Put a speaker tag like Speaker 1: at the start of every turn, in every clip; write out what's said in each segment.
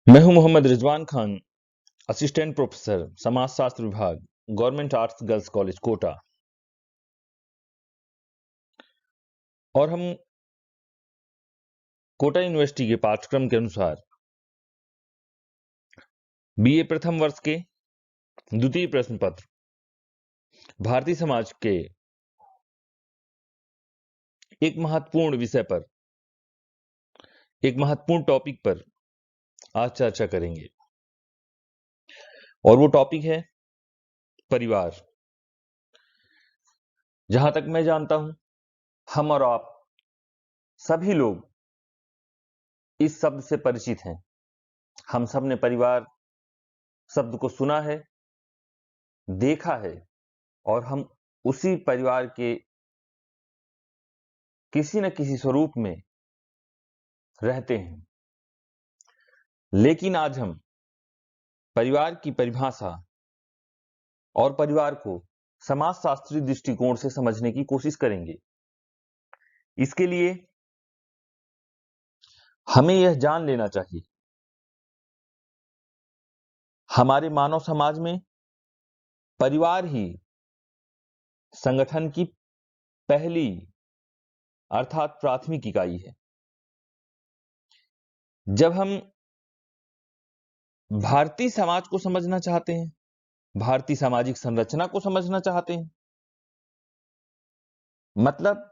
Speaker 1: मैं हूं Mohammad Rizwan Khan, assistant professor समाजशास्त्र विभाग, government arts girls college Kota. और हम कोटा यूनिवर्सिटी के पाठ्यक्रम के अनुसार बीए प्रथम वर्ष के द्वितीय प्रश्न पत्र भारतीय समाज के एक महत्वपूर्ण विषय पर, एक महत्वपूर्ण टॉपिक पर आज चर्चा करेंगे। और वो टॉपिक है परिवार। जहां तक मैं जानता हूं, हम और आप सभी लोग इस शब्द से परिचित हैं। हम सब ने परिवार शब्द को सुना है, देखा है, और हम उसी परिवार के किसी न किसी स्वरूप में रहते हैं। लेकिन आज हम परिवार की परिभाषा और परिवार को समाजशास्त्री दृष्टिकोण से समझने की कोशिश करेंगे। इसके लिए हमें यह जान लेना चाहिए, हमारे मानव समाज में परिवार ही संगठन की पहली अर्थात प्राथमिक इकाई है। जब हम भारतीय समाज को समझना चाहते हैं, भारतीय सामाजिक संरचना को समझना चाहते हैं, मतलब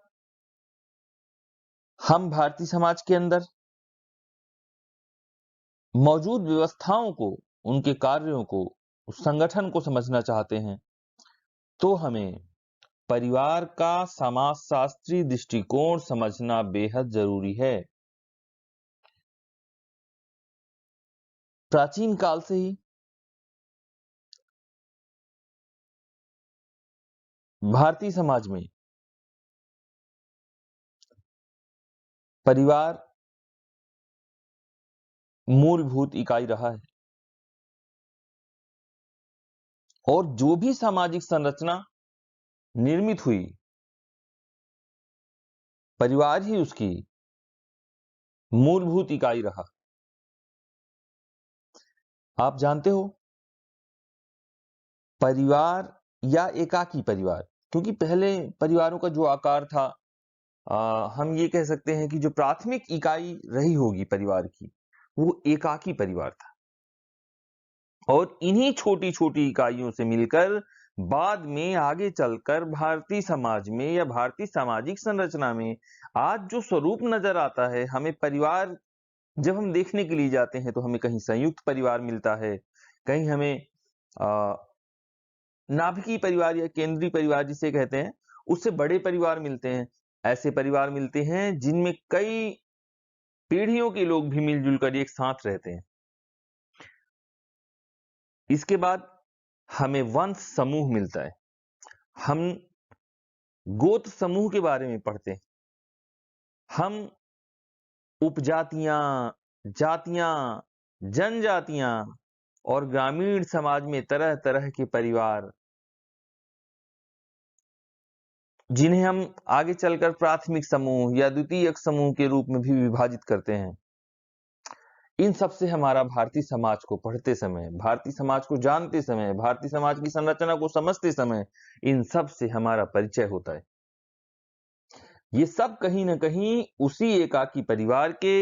Speaker 1: हम भारतीय समाज के अंदर मौजूद व्यवस्थाओं को, उनके कार्यों को, उस संगठन को समझना चाहते हैं, तो हमें परिवार का समाजशास्त्री दृष्टिकोण समझना बेहद जरूरी है। प्राचीन काल से ही भारतीय समाज में परिवार मूलभूत इकाई रहा है, और जो भी सामाजिक संरचना निर्मित हुई, परिवार ही उसकी मूलभूत इकाई रहा। आप जानते हो, परिवार या एकाकी परिवार, क्योंकि पहले परिवारों का जो आकार था, हम ये कह सकते हैं कि जो प्राथमिक इकाई रही होगी परिवार की, वो एकाकी परिवार था। और इन्हीं छोटी छोटी इकाइयों से मिलकर बाद में आगे चलकर भारतीय समाज में या भारतीय सामाजिक संरचना में आज जो स्वरूप नजर आता है, हमें परिवार जब हम देखने के लिए जाते हैं तो हमें कहीं संयुक्त परिवार मिलता है, कहीं हमें नाभिकीय परिवार या केंद्रीय परिवार जिसे कहते हैं, उससे बड़े परिवार मिलते हैं। ऐसे परिवार मिलते हैं जिनमें कई पीढ़ियों के लोग भी मिलजुल कर एक साथ रहते हैं। इसके बाद हमें वंश समूह मिलता है। हम गोत्र समूह के बारे में पढ़ते हैं। हम उपजातियां, जातियां, जनजातियां और ग्रामीण समाज में तरह तरह के परिवार, जिन्हें हम आगे चलकर प्राथमिक समूह या द्वितीयक समूह के रूप में भी विभाजित करते हैं। इन सब से हमारा भारतीय समाज को पढ़ते समय, भारतीय समाज को जानते समय, भारतीय समाज की संरचना को समझते समय इन सब से हमारा परिचय होता है। ये सब कहीं ना कहीं उसी एकाकी परिवार के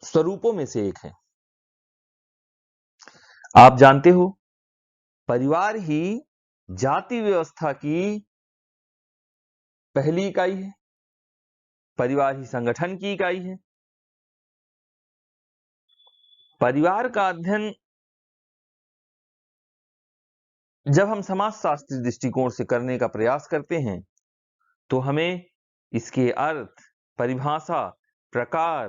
Speaker 1: स्वरूपों में से एक है। आप जानते हो, परिवार ही जाति व्यवस्था की पहली इकाई है, परिवार ही संगठन की इकाई है। परिवार का अध्ययन जब हम समाजशास्त्री दृष्टिकोण से करने का प्रयास करते हैं, तो हमें इसके अर्थ, परिभाषा, प्रकार,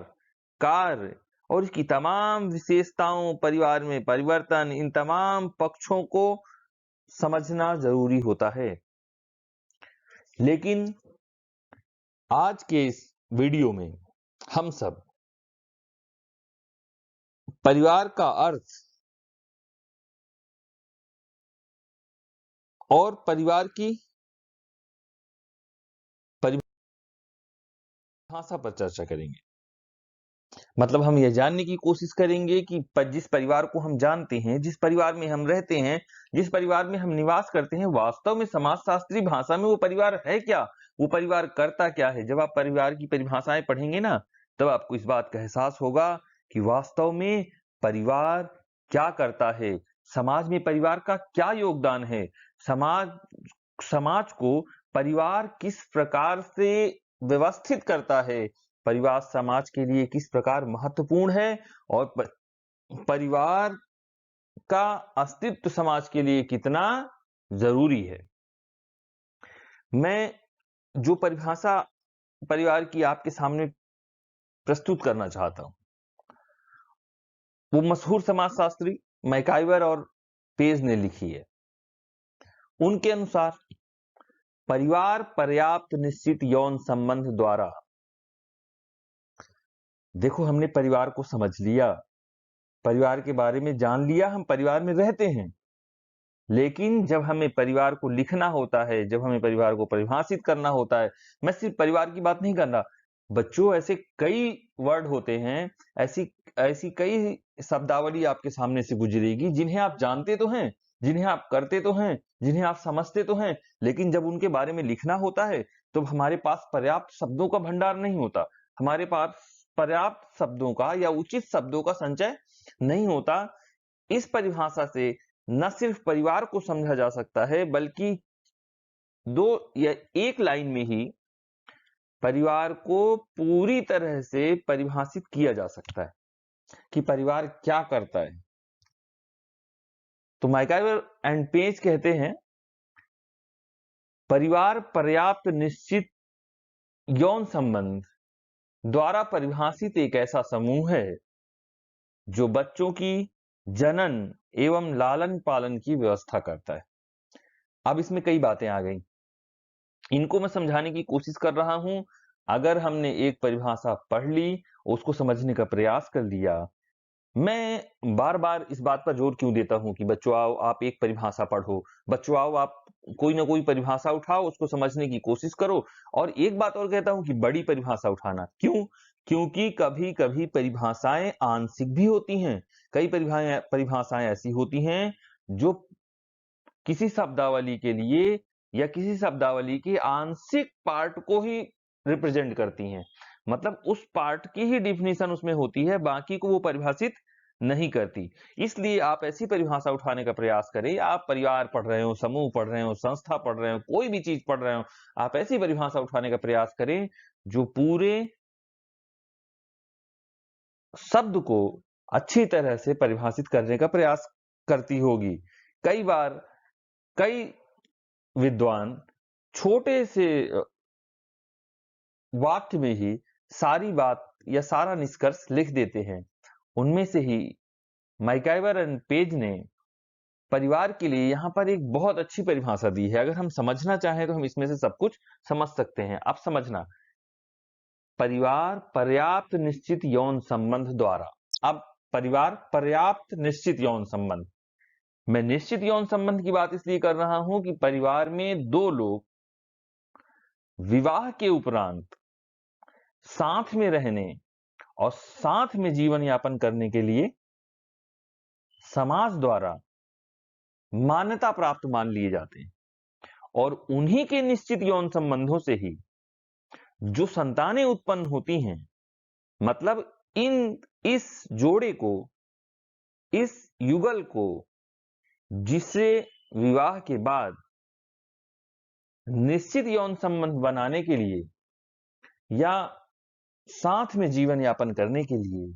Speaker 1: कार्य और इसकी तमाम विशेषताओं, परिवार में परिवर्तन, इन तमाम पक्षों को समझना जरूरी होता है। लेकिन आज के इस वीडियो में हम सब परिवार का अर्थ और परिवार की भाषा पर चर्चा करेंगे। मतलब हम यह जानने की कोशिश करेंगे कि जिस परिवार को हम जानते हैं, जिस परिवार में हम रहते हैं, जिस परिवार में हम निवास करते हैं, वास्तव में समाजशास्त्री भाषा में वो परिवार है क्या? वो परिवार करता क्या है? जब आप परिवार की परिभाषाएं पढ़ेंगे ना, तब आपको इस बात का एहसास होगा कि वास्तव में परिवार क्या करता है, समाज में परिवार का क्या योगदान है, समाज समाज को परिवार किस प्रकार से व्यवस्थित करता है, परिवार समाज के लिए किस प्रकार महत्वपूर्ण है और परिवार का अस्तित्व समाज के लिए कितना जरूरी है। मैं जो परिभाषा परिवार की आपके सामने प्रस्तुत करना चाहता हूं, वो मशहूर समाजशास्त्री मैकाइवर और पेज ने लिखी है। उनके अनुसार परिवार पर्याप्त निश्चित यौन संबंध द्वारा, देखो हमने परिवार को समझ लिया, परिवार के बारे में जान लिया, हम परिवार में रहते हैं, लेकिन जब हमें परिवार को लिखना होता है, जब हमें परिवार को परिभाषित करना होता है, मैं सिर्फ परिवार की बात नहीं कर रहा बच्चों, ऐसे कई वर्ड होते हैं, ऐसी ऐसी कई शब्दावली आपके सामने से गुजरेगी जिन्हें आप जानते तो हैं, जिन्हें आप करते तो हैं, जिन्हें आप समझते तो हैं, लेकिन जब उनके बारे में लिखना होता है तो हमारे पास पर्याप्त शब्दों का भंडार नहीं होता, हमारे पास पर्याप्त शब्दों का या उचित शब्दों का संचय नहीं होता। इस परिभाषा से न सिर्फ परिवार को समझा जा सकता है, बल्कि दो या एक लाइन में ही परिवार को पूरी तरह से परिभाषित किया जा सकता है कि परिवार क्या करता है। तो मैकाइवर एंड पेज कहते हैं, परिवार पर्याप्त निश्चित यौन संबंध द्वारा परिभाषित एक ऐसा समूह है जो बच्चों की जनन एवं लालन पालन की व्यवस्था करता है। अब इसमें कई बातें आ गई, इनको मैं समझाने की कोशिश कर रहा हूं। अगर हमने एक परिभाषा पढ़ ली, उसको समझने का प्रयास कर लिया, मैं बार बार इस बात पर जोर क्यों देता हूं कि बच्चों आओ आप एक परिभाषा पढ़ो, बच्चों आओ आप कोई ना कोई परिभाषा उठाओ, उसको समझने की कोशिश करो। और एक बात और कहता हूं कि बड़ी परिभाषा उठाना क्यों? क्योंकि कभी कभी परिभाषाएं आंशिक भी होती हैं, कई परिभाषाएं ऐसी होती हैं जो किसी शब्दावली के लिए या किसी शब्दावली के आंशिक पार्ट को ही रिप्रेजेंट करती हैं, मतलब उस पार्ट की ही डिफिनीशन उसमें होती है, बाकी को वो परिभाषित नहीं करती। इसलिए आप ऐसी परिभाषा उठाने का प्रयास करें, आप परिवार पढ़ रहे हो, समूह पढ़ रहे हो, संस्था पढ़ रहे हो, कोई भी चीज पढ़ रहे हो, आप ऐसी परिभाषा उठाने का प्रयास करें जो पूरे शब्द को अच्छी तरह से परिभाषित करने का प्रयास करती होगी। कई बार कई विद्वान छोटे से वाक्य में ही सारी बात या सारा निष्कर्ष लिख देते हैं। उनमें से ही मैकाइवर एंड पेज ने परिवार के लिए यहाँ पर एक बहुत अच्छी परिभाषा दी है। अगर हम समझना चाहें तो हम इसमें से सब कुछ समझ सकते हैं। अब समझना, परिवार पर्याप्त निश्चित यौन संबंध द्वारा। अब परिवार पर्याप्त निश्चित यौन संबंध, मैं निश्चित यौन संबंध की बात इसलिए कर रहा हूं कि परिवार में दो लोग विवाह के उपरांत साथ में रहने और साथ में जीवन यापन करने के लिए समाज द्वारा मान्यता प्राप्त मान लिए जाते हैं, और उन्हीं के निश्चित यौन संबंधों से ही जो संतानें उत्पन्न होती हैं, मतलब इस जोड़े को, इस युगल को, जिसे विवाह के बाद निश्चित यौन संबंध बनाने के लिए या साथ में जीवन यापन करने के लिए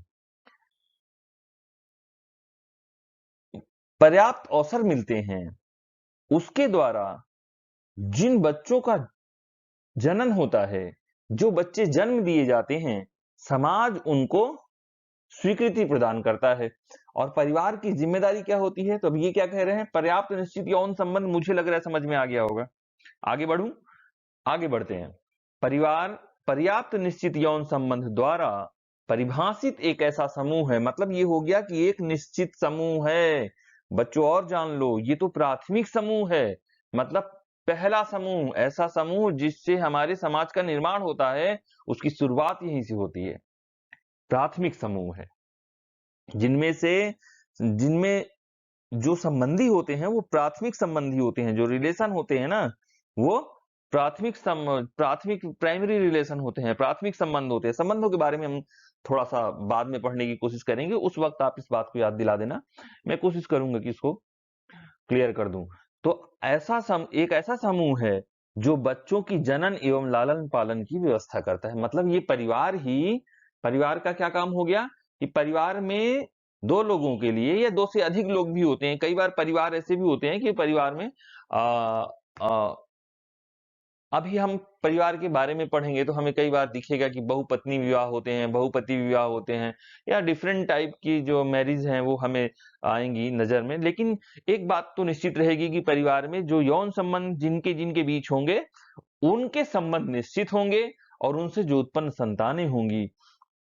Speaker 1: पर्याप्त अवसर मिलते हैं, उसके द्वारा जिन बच्चों का जनन होता है, जो बच्चे जन्म दिए जाते हैं, समाज उनको स्वीकृति प्रदान करता है। और परिवार की जिम्मेदारी क्या होती है? तो अब ये क्या कह रहे हैं, पर्याप्त निश्चित यौन संबंध, मुझे लग रहा है समझ में आ गया होगा। आगे बढ़ूं, आगे बढ़ते हैं। परिवार पर्याप्त निश्चित यौन संबंध द्वारा परिभाषित एक ऐसा समूह है, मतलब ये हो गया कि एक निश्चित समूह है। बच्चों और जान लो, ये तो प्राथमिक समूह है, मतलब पहला समूह, ऐसा समूह जिससे हमारे समाज का निर्माण होता है, उसकी शुरुआत यहीं से होती है। प्राथमिक समूह है, जिनमें जो संबंधी होते हैं वो प्राथमिक संबंधी होते हैं, जो रिलेशन होते हैं ना, वो प्राथमिक प्राइमरी रिलेशन होते हैं, प्राथमिक संबंध होते हैं। संबंधों के बारे में हम थोड़ा सा बाद में पढ़ने की कोशिश करेंगे, उस वक्त आप इस बात को याद दिला देना, मैं कोशिश करूंगा कि इसको क्लियर कर दूं। तो एक ऐसा समूह है जो बच्चों की जनन एवं लालन पालन की व्यवस्था करता है। मतलब ये परिवार का क्या काम हो गया कि परिवार में दो लोगों के लिए या दो से अधिक लोग भी होते हैं। कई बार परिवार ऐसे भी होते हैं कि परिवार में आ, आ, अभी हम परिवार के बारे में पढ़ेंगे तो हमें कई बार दिखेगा कि बहुपत्नी विवाह होते हैं, बहुपति विवाह होते हैं, या डिफरेंट टाइप की जो मैरिज हैं वो हमें आएंगी नजर में। लेकिन एक बात तो निश्चित रहेगी कि परिवार में जो यौन संबंध जिनके जिनके बीच होंगे, उनके संबंध निश्चित होंगे, और उनसे जो उत्पन्न संतानें होंगी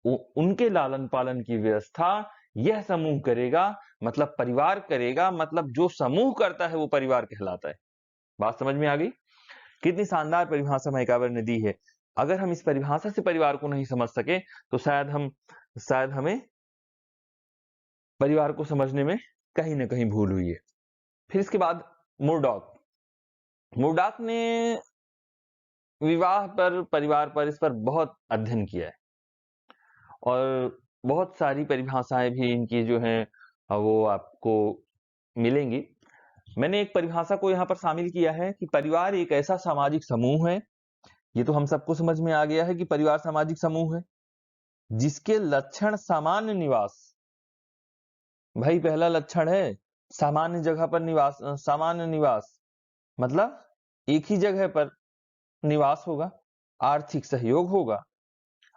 Speaker 1: उनके लालन पालन की व्यवस्था यह समूह करेगा। मतलब परिवार करेगा, मतलब जो समूह करता है वो परिवार कहलाता है। बात समझ में आ गई? कितनी शानदार परिभाषा महकावर ने दी है। अगर हम इस परिभाषा से परिवार को नहीं समझ सके तो शायद हमें परिवार को समझने में कहीं ना कहीं भूल हुई है। फिर इसके बाद मुरडॉक ने विवाह पर, परिवार पर, इस पर बहुत अध्ययन किया है, और बहुत सारी परिभाषाएं भी इनकी जो हैं वो आपको मिलेंगी। मैंने एक परिभाषा को यहाँ पर शामिल किया है कि परिवार एक ऐसा सामाजिक समूह है। ये तो हम सबको समझ में आ गया है कि परिवार सामाजिक समूह है जिसके लक्षण सामान्य निवास। भाई पहला लक्षण है सामान्य जगह पर निवास। सामान्य निवास मतलब एक ही जगह पर निवास होगा, आर्थिक सहयोग होगा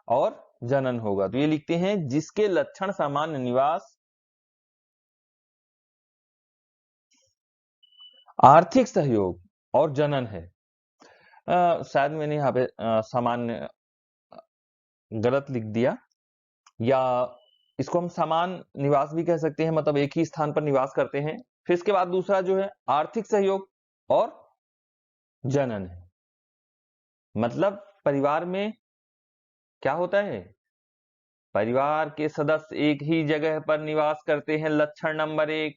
Speaker 1: और जनन होगा। तो ये लिखते हैं जिसके लक्षण सामान्य निवास, आर्थिक सहयोग और जनन है। शायद मैंने यहाँ पे सामान्य गलत लिख दिया, या इसको हम समान निवास भी कह सकते हैं, मतलब एक ही स्थान पर निवास करते हैं। फिर इसके बाद दूसरा जो है आर्थिक सहयोग और जनन है। मतलब परिवार में क्या होता है, परिवार के सदस्य एक ही जगह पर निवास करते हैं। लक्षण नंबर 1,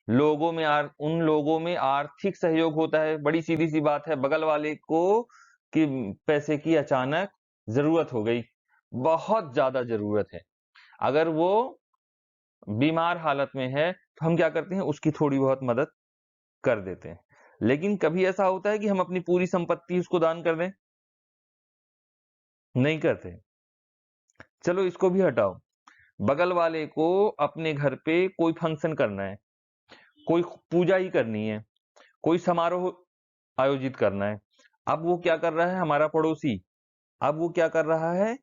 Speaker 1: उन लोगों में आर्थिक सहयोग होता है। बड़ी सीधी सी बात है, बगल वाले को कि पैसे की अचानक जरूरत हो गई, बहुत ज्यादा जरूरत है, अगर वो बीमार हालत में है तो हम क्या करते हैं, उसकी थोड़ी बहुत मदद कर देते हैं। लेकिन कभी ऐसा होता है कि हम अपनी पूरी संपत्ति उसको दान कर दें? नहीं करते। चलो इसको भी हटाओ, बगल वाले को अपने घर पे कोई फंक्शन करना है, कोई पूजा ही करनी है, कोई समारोह आयोजित करना है। अब वो क्या कर रहा है, हमारा पड़ोसी, अब वो क्या कर रहा है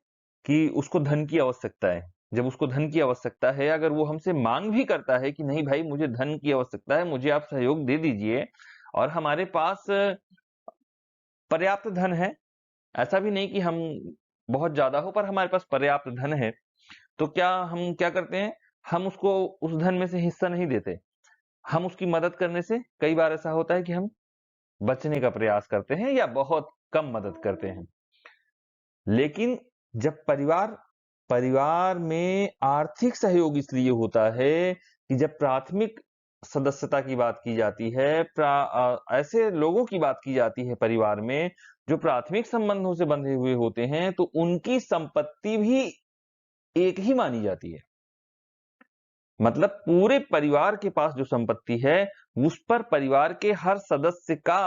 Speaker 1: कि उसको धन की आवश्यकता है। जब उसको धन की आवश्यकता है, अगर वो हमसे मांग भी करता है कि नहीं भाई मुझे धन की आवश्यकता है, मुझे आप सहयोग दे दीजिए, और हमारे पास पर्याप्त धन है, ऐसा भी नहीं कि हम बहुत ज्यादा हो पर हमारे पास पर्याप्त धन है, तो हम क्या करते हैं, हम उसको उस धन में से हिस्सा नहीं देते। हम उसकी मदद करने से, कई बार ऐसा होता है कि हम बचने का प्रयास करते हैं या बहुत कम मदद करते हैं। लेकिन जब परिवार में आर्थिक सहयोग इसलिए होता है कि जब प्राथमिक सदस्यता की बात की जाती है, ऐसे लोगों की बात की जाती है परिवार में जो प्राथमिक संबंधों से बंधे हुए होते हैं, तो उनकी संपत्ति भी एक ही मानी जाती है। मतलब पूरे परिवार के पास जो संपत्ति है उस पर परिवार के हर सदस्य का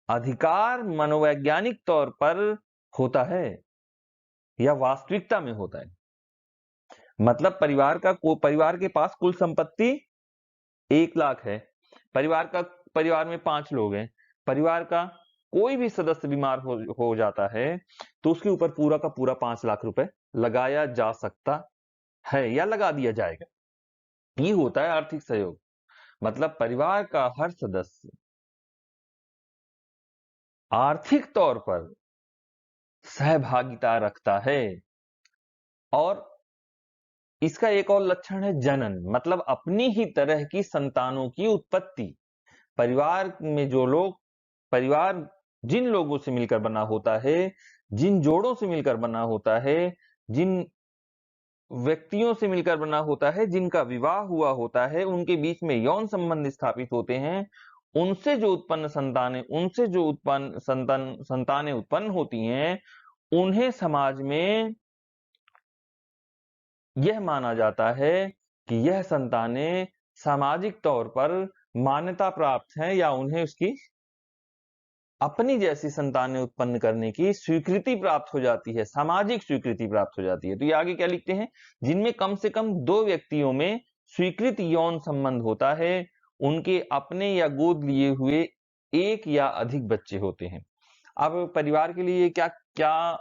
Speaker 1: अधिकार मनोवैज्ञानिक तौर पर होता है या वास्तविकता में होता है। मतलब परिवार के पास कुल संपत्ति 1 लाख है। परिवार में 5 लोग हैं। परिवार का कोई भी सदस्य बीमार हो जाता है तो उसके ऊपर पूरा का पूरा 5 लाख रुपए लगाया जा सकता है या लगा दिया जाएगा। ये होता है आर्थिक सहयोग। मतलब परिवार का हर सदस्य आर्थिक तौर पर सहभागिता रखता है। और इसका एक और लक्षण है जनन, मतलब अपनी ही तरह की संतानों की उत्पत्ति। परिवार में जो लोग परिवार जिन लोगों से मिलकर बना होता है, जिन जोड़ों से मिलकर बना होता है, जिन व्यक्तियों से मिलकर बना होता है, जिनका विवाह हुआ होता है, उनके बीच में यौन संबंध स्थापित होते हैं, उनसे जो उत्पन्न संतानें उनसे जो उत्पन्न संतानें उत्पन्न होती हैं, उन्हें समाज में यह माना जाता है कि यह संतानें सामाजिक तौर पर मान्यता प्राप्त हैं या उन्हें उसकी अपनी जैसी संतानें उत्पन्न करने की स्वीकृति प्राप्त हो जाती है, सामाजिक स्वीकृति प्राप्त हो जाती है। तो ये आगे क्या लिखते हैं, जिनमें कम से कम 2 व्यक्तियों में स्वीकृत यौन संबंध होता है, उनके अपने या गोद लिए हुए 1 या अधिक बच्चे होते हैं। अब परिवार के लिए क्या क्या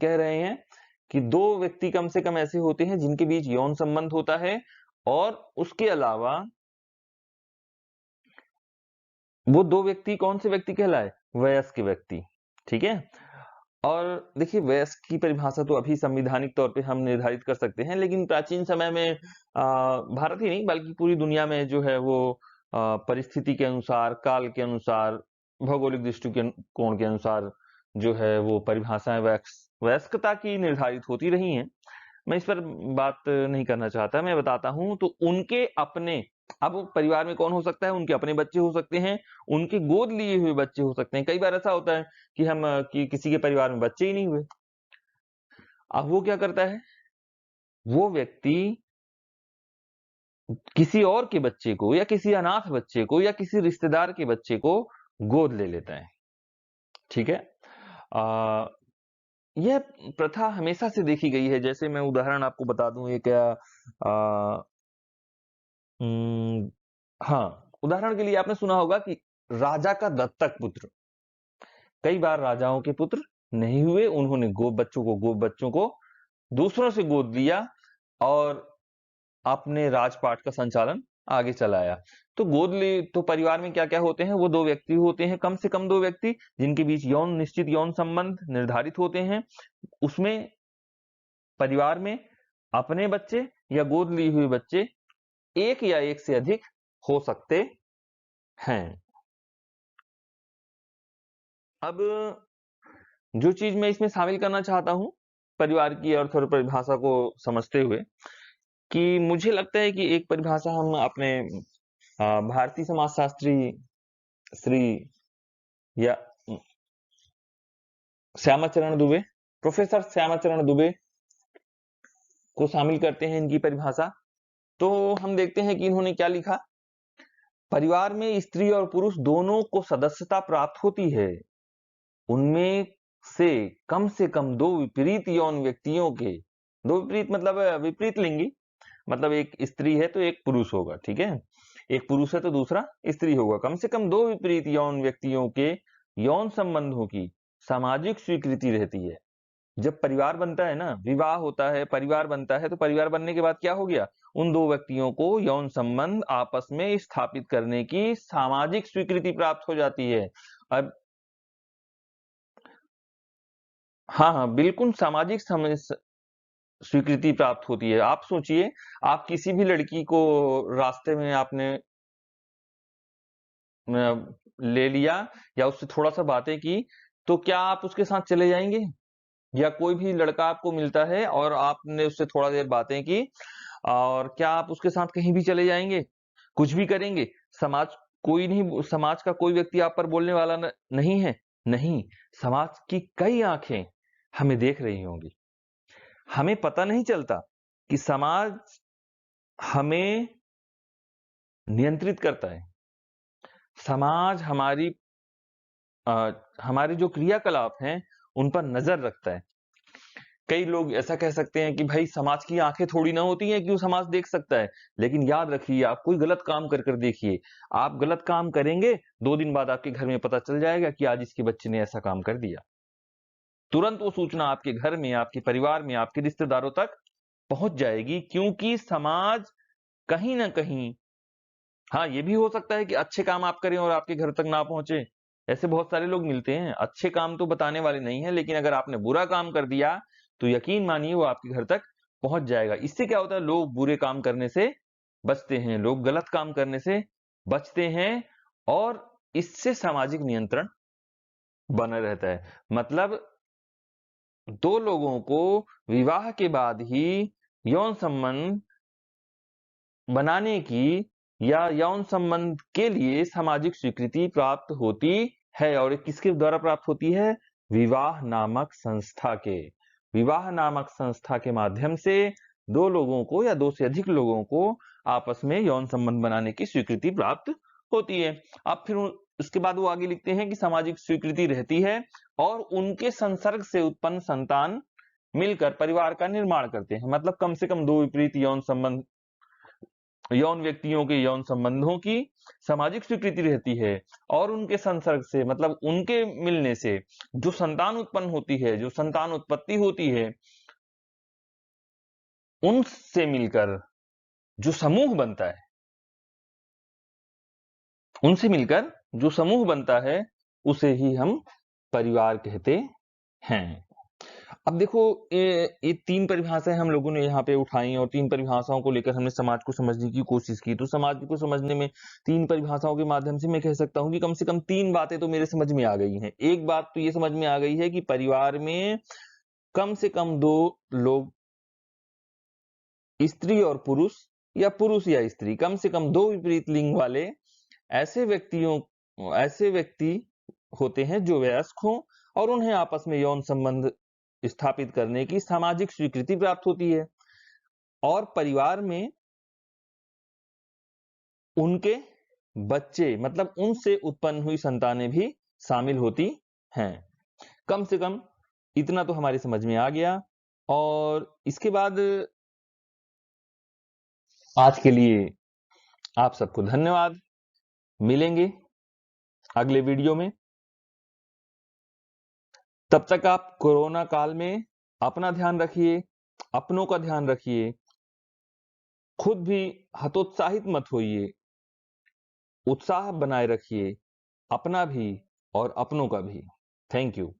Speaker 1: कह रहे हैं कि 2 व्यक्ति कम से कम ऐसे होते हैं जिनके बीच यौन संबंध होता है और उसके अलावा वो 2 व्यक्ति कौन से व्यक्ति कहलाए? वयस्क व्यक्ति, ठीक है? और देखिए वयस्क की परिभाषा तो अभी संवैधानिक तौर पे हम निर्धारित कर सकते हैं, लेकिन प्राचीन समय में भारत ही नहीं बल्कि पूरी दुनिया में जो है वो परिस्थिति के अनुसार, काल के अनुसार, भौगोलिक दृष्टिकोण के अनुसार जो है वो परिभाषाएं वयस्कता की निर्धारित होती रही हैं। मैं इस पर बात नहीं करना चाहता, मैं बताता हूं। तो उनके अपने अब परिवार में कौन हो सकता है? उनके अपने बच्चे हो सकते हैं, उनके गोद लिए हुए बच्चे हो सकते हैं। कई बार ऐसा होता है कि कि किसी के परिवार में बच्चे ही नहीं हुए। अब वो क्या करता है? वो व्यक्ति किसी और के बच्चे को या किसी अनाथ बच्चे को या किसी रिश्तेदार के बच्चे को गोद ले लेता है, ठीक है? आ, यह प्रथा हमेशा से देखी गई है। जैसे मैं उदाहरण आपको बता दूं, एक उम, हाँ, उदाहरण के लिए आपने सुना होगा कि राजा का दत्तक पुत्र। कई बार राजाओं के पुत्र नहीं हुए, उन्होंने गो बच्चों को दूसरों से गोद लिया और अपने राजपाट का संचालन आगे चलाया। तो तो परिवार में क्या-क्या होते हैं? वो 2 व्यक्ति होते हैं, कम से कम 2 व्यक्ति जिनके बीच निश्चित यौन संबंध निर्धारित होते हैं। उसमें परिवार में अपने बच्चे या गोद लिए हुए बच्चे 1 या 1 से अधिक हो सकते हैं। अब जो चीज मैं इसमें शामिल करना चाहता हूं परिवार की अर्थ और परिभाषा को समझते हुए, कि मुझे लगता है कि एक परिभाषा हम अपने भारतीय समाजशास्त्री श्री या श्यामाचरण दुबे, प्रोफेसर श्यामाचरण दुबे को शामिल करते हैं इनकी परिभाषा। तो हम देखते हैं कि इन्होंने क्या लिखा। परिवार में स्त्री और पुरुष दोनों को सदस्यता प्राप्त होती है। उनमें से कम 2 विपरीत यौन व्यक्तियों के, 2 विपरीत मतलब विपरीत लिंगी, मतलब एक स्त्री है तो एक पुरुष होगा, ठीक है? एक पुरुष है तो दूसरा स्त्री होगा। कम से कम 2 विपरीत यौन व्यक्तियों के यौन संबंधों की सामाजिक स्वीकृति रहती है। जब परिवार बनता है ना, विवाह होता है, परिवार बनता है, तो परिवार बनने के बाद क्या हो गया? उन 2 व्यक्तियों को यौन संबंध आपस में स्थापित करने की सामाजिक स्वीकृति प्राप्त हो जाती है। अब हाँ, हाँ, बिल्कुल सामाजिक स्वीकृति प्राप्त होती है। आप सोचिए, आप किसी भी लड़की को रास्ते में आपने ले लिया या उससे थोड़ा-सा बातें की, तो क्या आप उसके साथ चले जाएँगे? या कोई भी लड़का आपको मिलता है और आपने उससे थोड़ा देर बातें की और क्या आप उसके साथ कहीं भी चले जाएँगे? कुछ भी करेंगे? समाज समाज का कोई व्यक्ति आप पर बोलने वाला नहीं है? नहीं, समाज की कई आँखें हमें देख रही होंगी। हमें पता नहीं चलता कि समाज हमें नियंत्रित करता है। समाज हमारे जो क्रियाकलाप हैं, उन पर नज़र रखता है। कई लोग ऐसा कह सकते हैं कि भाई समाज की आँखें थोड़ी ना होती हैं कि वो समाज देख सकता है। लेकिन याद रखिए, आप कोई गलत काम कर देखिए। आप गलत काम करेंगे, 2 दिन बाद आपके घर में पता चल जाएगा कि आज इसके बच्चे ने ऐसा काम कर दिया। तुरंत वो सूचना आपके घर में, आपके परिवार में, आपके रिश्तेदारों तक पहुँच जाएगी, क्योंकि समाज कहीं न कहीं, हाँ, ये भी हो सकता है कि अच्छे काम आप करें और आपके घर तक ना पहुंचे। ऐसे बहुत सारे लोग मिलते हैं, अच्छे काम तो बताने वाले नहीं है, लेकिन अगर आपने बुरा काम कर दिया तो यकीन मानिए वो आपके घर तक पहुंच जाएगा। इससे क्या होता है, लोग बुरे काम करने से बचते हैं, लोग गलत काम करने से बचते हैं और इससे सामाजिक नियंत्रण बना रहता है। मतलब 2 लोगों को विवाह के बाद ही यौन संबंध बनाने की या यौन संबंध के लिए सामाजिक स्वीकृति प्राप्त होती है, और ये किसके द्वारा प्राप्त होती है? विवाह नामक संस्था के। विवाह नामक संस्था के माध्यम से 2 लोगों को या 2 से अधिक लोगों को आपस में यौन संबंध बनाने की स्वीकृति प्राप्त होती है। अब फिर उसके बाद वो आगे लिखते हैं कि सामाजिक स्वीकृति रहती है और उनके संसर्ग से उत्पन्न संतान मिलकर परिवार का निर्माण करते हैं। मतलब कम से कम 2 विपरीत यौन व्यक्तियों के यौन संबंधों की सामाजिक स्वीकृति रहती है, और उनके संसर्ग से मतलब उनके मिलने से जो संतान उत्पन्न होती है, जो संतान उत्पत्ति होती है, उनसे मिलकर जो समूह बनता है, उनसे मिलकर जो समूह बनता है, उसे ही हम परिवार कहते हैं। अब देखो, ये 3 परिभाषाएं हम लोगों ने यहाँ पे उठाई और 3 परिभाषाओं को लेकर हमने समाज को समझने की कोशिश की। तो समाज को समझने में 3 परिभाषाओं के माध्यम से मैं कह सकता हूँ कि कम से कम 3 बातें तो मेरे समझ में आ गई हैं। एक बात तो ये समझ में आ गई है कि परिवार में कम से कम 2 लोग, स्त्री और पुरुष, या पुरुष या स्त्री, कम से कम 2 विपरीत लिंग वाले ऐसे व्यक्ति होते हैं जो वयस्क हों और उन्हें आपस में यौन संबंध स्थापित करने की सामाजिक स्वीकृति प्राप्त होती है, और परिवार में उनके बच्चे मतलब उनसे उत्पन्न हुई संतानें भी शामिल होती हैं। कम से कम इतना तो हमारी समझ में आ गया। और इसके बाद आज के लिए आप सबको धन्यवाद। मिलेंगे अगले वीडियो में। तब तक आप कोरोना काल में अपना ध्यान रखिए, अपनों का ध्यान रखिए, खुद भी हतोत्साहित मत होइए, उत्साह बनाए रखिए, अपना भी और अपनों का भी। Thank you.